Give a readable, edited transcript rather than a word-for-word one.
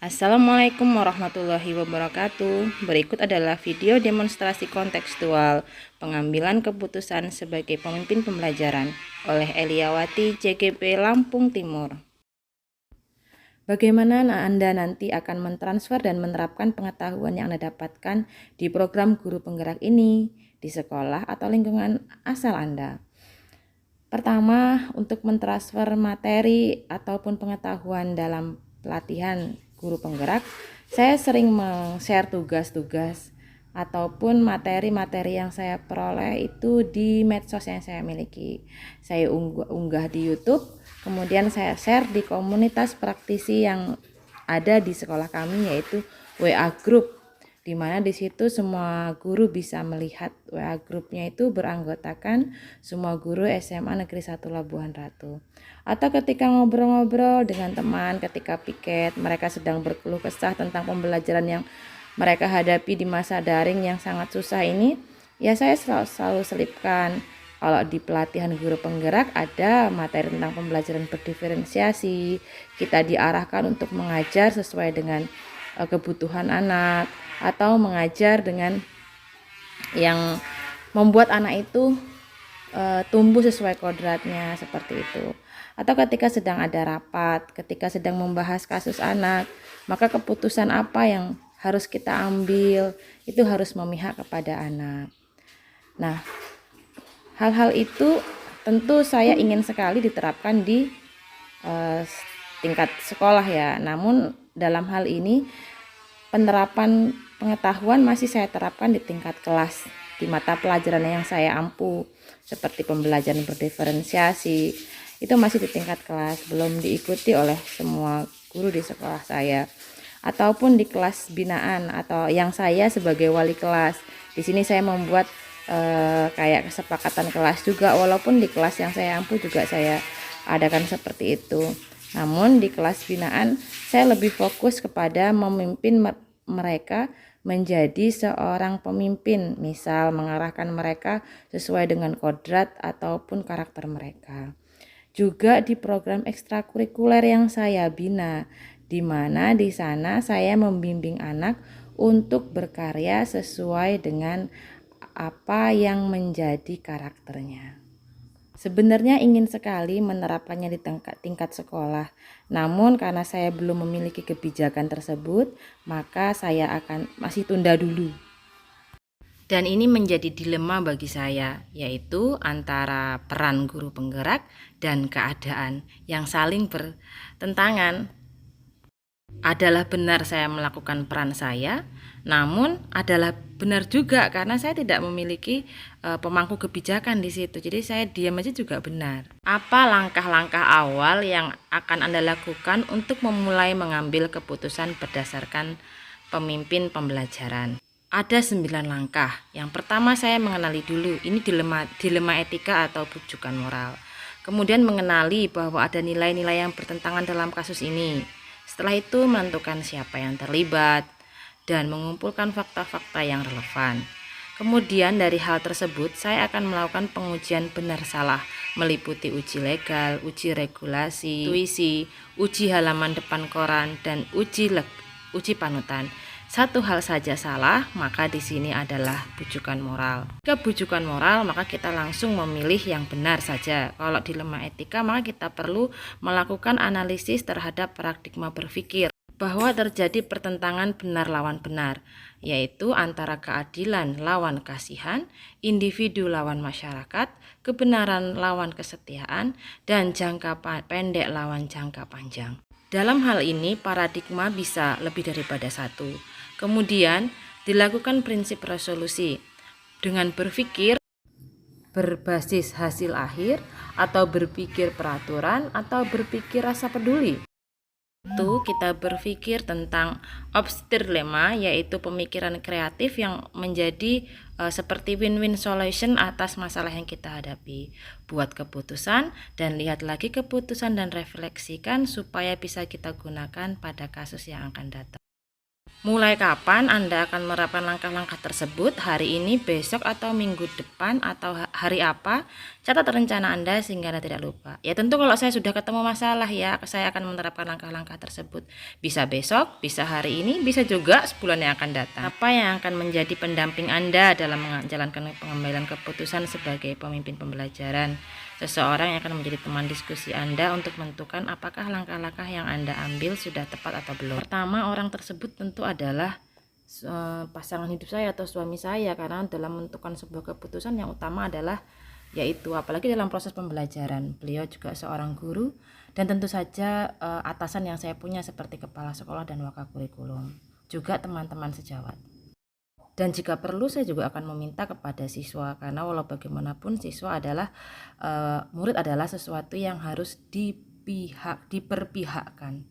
Assalamualaikum warahmatullahi wabarakatuh. Berikut adalah video demonstrasi kontekstual pengambilan keputusan sebagai pemimpin pembelajaran oleh Eliawati CGP Lampung Timur. Bagaimana Anda nanti akan mentransfer dan menerapkan pengetahuan yang Anda dapatkan di program guru penggerak ini di sekolah atau lingkungan asal Anda? Pertama, untuk mentransfer materi ataupun pengetahuan dalam pelatihan guru penggerak, saya sering share tugas-tugas ataupun materi-materi yang saya peroleh itu di medsos yang saya miliki. Saya unggah di YouTube, kemudian saya share di komunitas praktisi yang ada di sekolah kami, yaitu WA Group, di mana di situ semua guru bisa melihat. WA grupnya itu beranggotakan semua guru SMA Negeri 1 Labuhan Ratu. Atau ketika ngobrol-ngobrol dengan teman, ketika piket, mereka sedang berkeluh kesah tentang pembelajaran yang mereka hadapi di masa daring yang sangat susah ini, ya saya selalu selipkan. Kalau di pelatihan guru penggerak ada materi tentang pembelajaran berdiferensiasi, kita diarahkan untuk mengajar sesuai dengan kebutuhan anak, atau mengajar dengan yang membuat anak itu tumbuh sesuai kodratnya, seperti itu. Atau ketika sedang ada rapat, ketika sedang membahas kasus anak, maka keputusan apa yang harus kita ambil itu harus memihak kepada anak. Nah, hal-hal itu tentu saya ingin sekali diterapkan di tingkat sekolah ya. Namun dalam hal ini penerapan pengetahuan masih saya terapkan di tingkat kelas, di mata pelajaran yang saya ampu, seperti pembelajaran berdiferensiasi, itu masih di tingkat kelas, belum diikuti oleh semua guru di sekolah saya. Ataupun di kelas binaan atau yang saya sebagai wali kelas, di sini saya membuat kayak kesepakatan kelas juga, walaupun di kelas yang saya ampu juga saya adakan seperti itu. Namun di kelas binaan saya lebih fokus kepada memimpin mereka menjadi seorang pemimpin, misal mengarahkan mereka sesuai dengan kodrat ataupun karakter mereka. Juga di program ekstrakurikuler yang saya bina, di mana di sana saya membimbing anak untuk berkarya sesuai dengan apa yang menjadi karakternya. Sebenarnya ingin sekali menerapkannya di tingkat sekolah, namun karena saya belum memiliki kebijakan tersebut, maka saya akan masih tunda dulu. Dan ini menjadi dilema bagi saya, yaitu antara peran guru penggerak dan keadaan yang saling bertentangan. Adalah benar saya melakukan peran saya, namun adalah benar juga karena saya tidak memiliki pemangku kebijakan di situ. Jadi saya diam aja juga benar. Apa langkah-langkah awal yang akan Anda lakukan untuk memulai mengambil keputusan berdasarkan pemimpin pembelajaran? Ada 9 langkah. Yang pertama, saya mengenali dulu, ini dilema etika atau bujukan moral. Kemudian mengenali bahwa ada nilai-nilai yang bertentangan dalam kasus ini. Setelah itu menentukan siapa yang terlibat dan mengumpulkan fakta-fakta yang relevan. Kemudian dari hal tersebut saya akan melakukan pengujian benar salah, meliputi uji legal, uji regulasi, intuisi, uji halaman depan koran, dan uji panutan. Satu hal saja salah, maka di sini adalah bujukan moral. Jika bujukan moral, maka kita langsung memilih yang benar saja. Kalau dilema etika, maka kita perlu melakukan analisis terhadap paradigma berpikir bahwa terjadi pertentangan benar lawan benar, yaitu antara keadilan lawan kasihan, individu lawan masyarakat, kebenaran lawan kesetiaan, dan jangka pendek lawan jangka panjang. Dalam hal ini paradigma bisa lebih daripada satu. Kemudian dilakukan prinsip resolusi dengan berpikir berbasis hasil akhir, atau berpikir peraturan, atau berpikir rasa peduli. Itu kita berpikir tentang obstirlema, yaitu pemikiran kreatif yang menjadi seperti win-win solution atas masalah yang kita hadapi. Buat keputusan dan lihat lagi keputusan dan refleksikan supaya bisa kita gunakan pada kasus yang akan datang. Mulai kapan Anda akan menerapkan langkah-langkah tersebut? Hari ini, besok, atau minggu depan, atau hari apa? Catat rencana Anda sehingga Anda tidak lupa. Ya tentu kalau saya sudah ketemu masalah ya, saya akan menerapkan langkah-langkah tersebut. Bisa besok, bisa hari ini, bisa juga sebulan yang akan datang. Apa yang akan menjadi pendamping Anda dalam menjalankan pengambilan keputusan sebagai pemimpin pembelajaran? Seseorang yang akan menjadi teman diskusi Anda untuk menentukan apakah langkah-langkah yang Anda ambil sudah tepat atau belum. Pertama, orang tersebut tentu adalah pasangan hidup saya atau suami saya, karena dalam menentukan sebuah keputusan yang utama adalah yaitu apalagi dalam proses pembelajaran. Beliau juga seorang guru dan tentu saja atasan yang saya punya seperti kepala sekolah dan wakakurikulum, juga teman-teman sejawat. Dan jika perlu saya juga akan meminta kepada siswa, karena walau bagaimanapun siswa adalah murid adalah sesuatu yang harus diperpihakkan.